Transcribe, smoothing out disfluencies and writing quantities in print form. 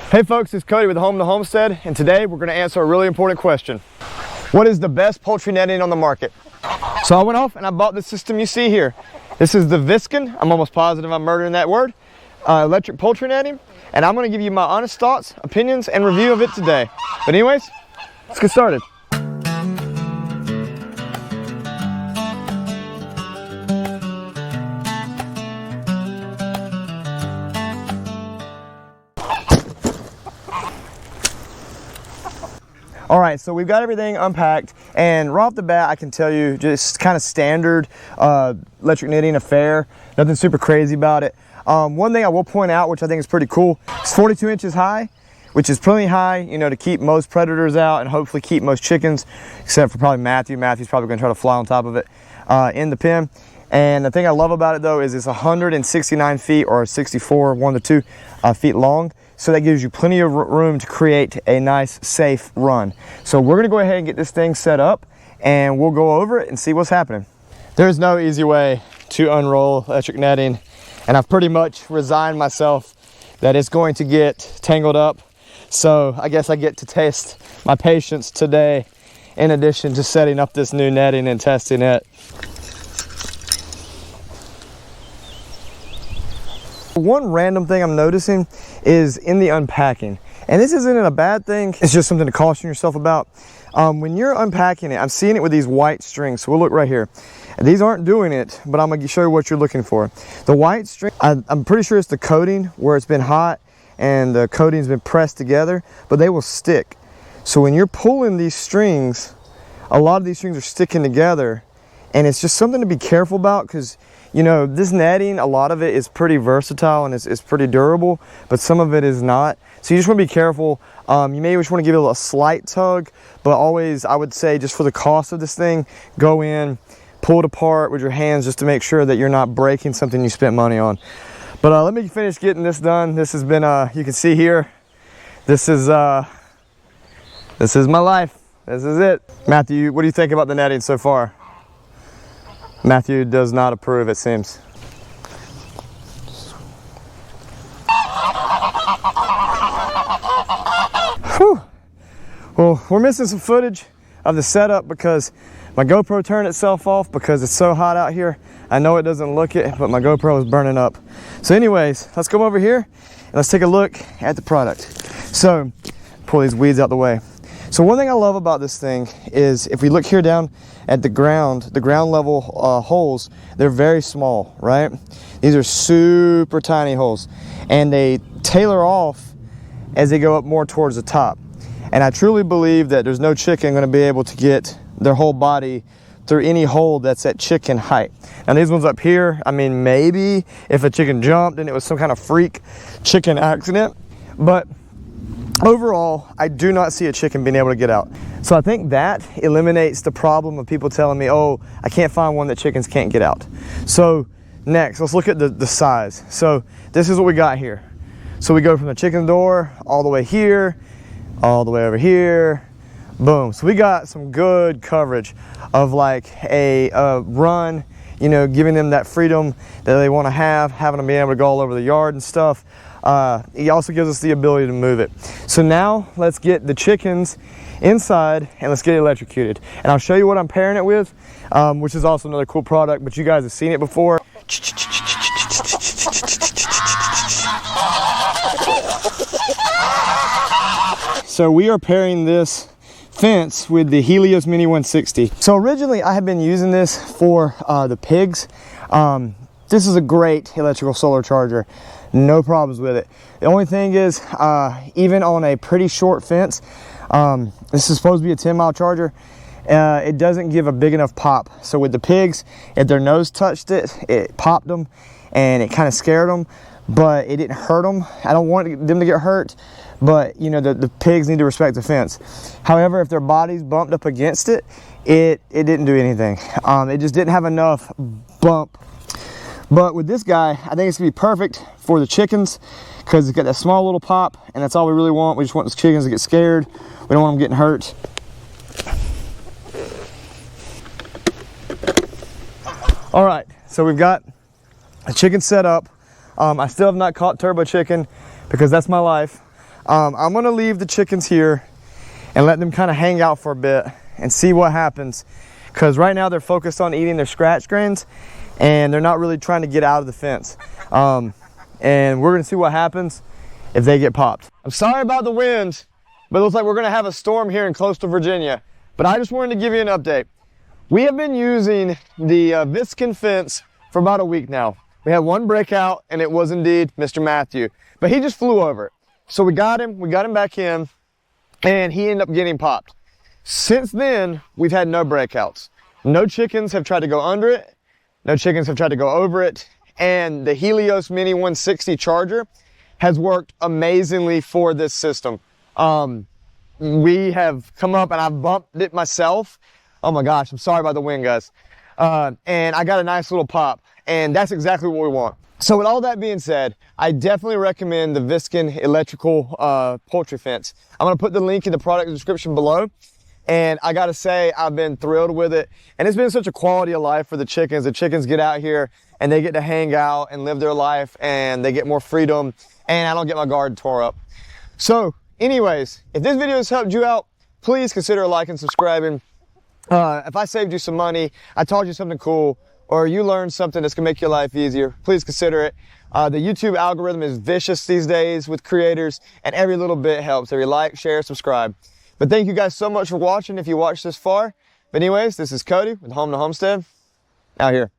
Hey folks, it's Cody with Home to Homestead, and today we're going to answer a really important question. What is the best poultry netting on the market? So I went off and I bought the system you see here. This is the VSTKEN, I'm almost positive I'm murdering that word, electric poultry netting, and I'm going to give you my honest thoughts, opinions, and review of it today. But anyways, let's get started. All right, so we've got everything unpacked, and right off the bat, I can tell you just kind of standard electric netting affair. Nothing super crazy about it. One thing I will point out, which I think is pretty cool, it's 42 inches high, which is plenty high, you know, to keep most predators out and hopefully keep most chickens, except for probably Matthew. Matthew's probably gonna try to fly on top of it in the pen. And the thing I love about it though is it's 169 feet or 64, 1 to 2 feet long. So that gives you plenty of room to create a nice, safe run. So we're gonna go ahead and get this thing set up and we'll go over it and see what's happening. There's no easy way to unroll electric netting, and I've pretty much resigned myself that it's going to get tangled up. So I guess I get to test my patience today in addition to setting up this new netting and testing it. One random thing I'm noticing is in the unpacking, and this isn't a bad thing, it's just something to caution yourself about. When you're unpacking it, I'm seeing it with these white strings, so we'll look right here. And these aren't doing it, but I'm gonna show you what you're looking for. The white string, I'm pretty sure it's the coating where it's been hot and the coating's been pressed together, but they will stick. So when you're pulling these strings, a lot of these strings are sticking together, and it's just something to be careful about, because you know, this netting, a lot of it is pretty versatile and it's pretty durable, but some of it is not. So you just want to be careful. You may just want to give it a slight tug, but always, I would say, just for the cost of this thing, go in, pull it apart with your hands just to make sure that you're not breaking something you spent money on. But let me finish getting this done. This has been, you can see here, this is my life. This is it. Matthew, what do you think about the netting so far? Matthew does not approve, it seems. Whew. Well, we're missing some footage of the setup because my GoPro turned itself off because it's so hot out here. I know it doesn't look it, but my GoPro is burning up. So anyways, let's come over here and let's take a look at the product. So, pull these weeds out the way. So one thing I love about this thing is if we look here down at the ground level holes, they're very small, right? These are super tiny holes, and they tailor off as they go up more towards the top. And I truly believe that there's no chicken going to be able to get their whole body through any hole that's at chicken height. Now these ones up here, I mean, maybe if a chicken jumped and it was some kind of freak chicken accident, but overall, I do not see a chicken being able to get out. So I think that eliminates the problem of people telling me, oh, I can't find one that chickens can't get out. So next, let's look at the size. So this is what we got here. So we go from the chicken door all the way here, all the way over here, boom. So we got some good coverage of like a run, you know, giving them that freedom that they want to have, having them be able to go all over the yard and stuff. He also gives us the ability to move it. So now let's get the chickens inside and let's get it electrocuted. And I'll show you what I'm pairing it with, which is also another cool product, but you guys have seen it before. So we are pairing this fence with the Helios Mini 160. So originally I had been using this for the pigs. This is a great electrical solar charger. No problems with it. The only thing is, even on a pretty short fence, this is supposed to be a 10-mile charger, it doesn't give a big enough pop. So with the pigs, if their nose touched it, it popped them and it kind of scared them, but it didn't hurt them. I don't want them to get hurt, but you know, the pigs need to respect the fence. However, if their bodies bumped up against it, it didn't do anything. It just didn't have enough bump. But with this guy, I think it's gonna be perfect for the chickens because it's got that small little pop, and that's all we really want. We just want the chickens to get scared. We don't want them getting hurt. All right, so we've got a chicken set up. I still have not caught turbo chicken because that's my life. I'm gonna leave the chickens here and let them kind of hang out for a bit and see what happens. Because right now they're focused on eating their scratch grains and they're not really trying to get out of the fence. And we're gonna see what happens if they get popped. I'm sorry about the wind, but it looks like we're gonna have a storm here in coastal Virginia. But I just wanted to give you an update. We have been using the VSTKEN fence for about a week now. We had one breakout and it was indeed Mr. Matthew, but he just flew over it. So we got him back in and he ended up getting popped. Since then, we've had no breakouts. No chickens have tried to go under it. No chickens have tried to go over it. And the Helios Mini 160 charger has worked amazingly for this system. We have come up and I've bumped it myself. Oh my gosh, I'm sorry about the wind, guys. And I got a nice little pop, and that's exactly what we want. So with all that being said, I definitely recommend the VSTKEN electrical poultry fence. I'm gonna put the link in the product description below. And I gotta say, I've been thrilled with it. And it's been such a quality of life for the chickens. The chickens get out here and they get to hang out and live their life and they get more freedom and I don't get my garden tore up. So anyways, if this video has helped you out, please consider liking and subscribing. If I saved you some money, I taught you something cool, or you learned something that's gonna make your life easier, please consider it. The YouTube algorithm is vicious these days with creators and every little bit helps. Every like, share, subscribe. But thank you guys so much for watching if you watched this far. But anyways, this is Cody with Home to Homestead, out here.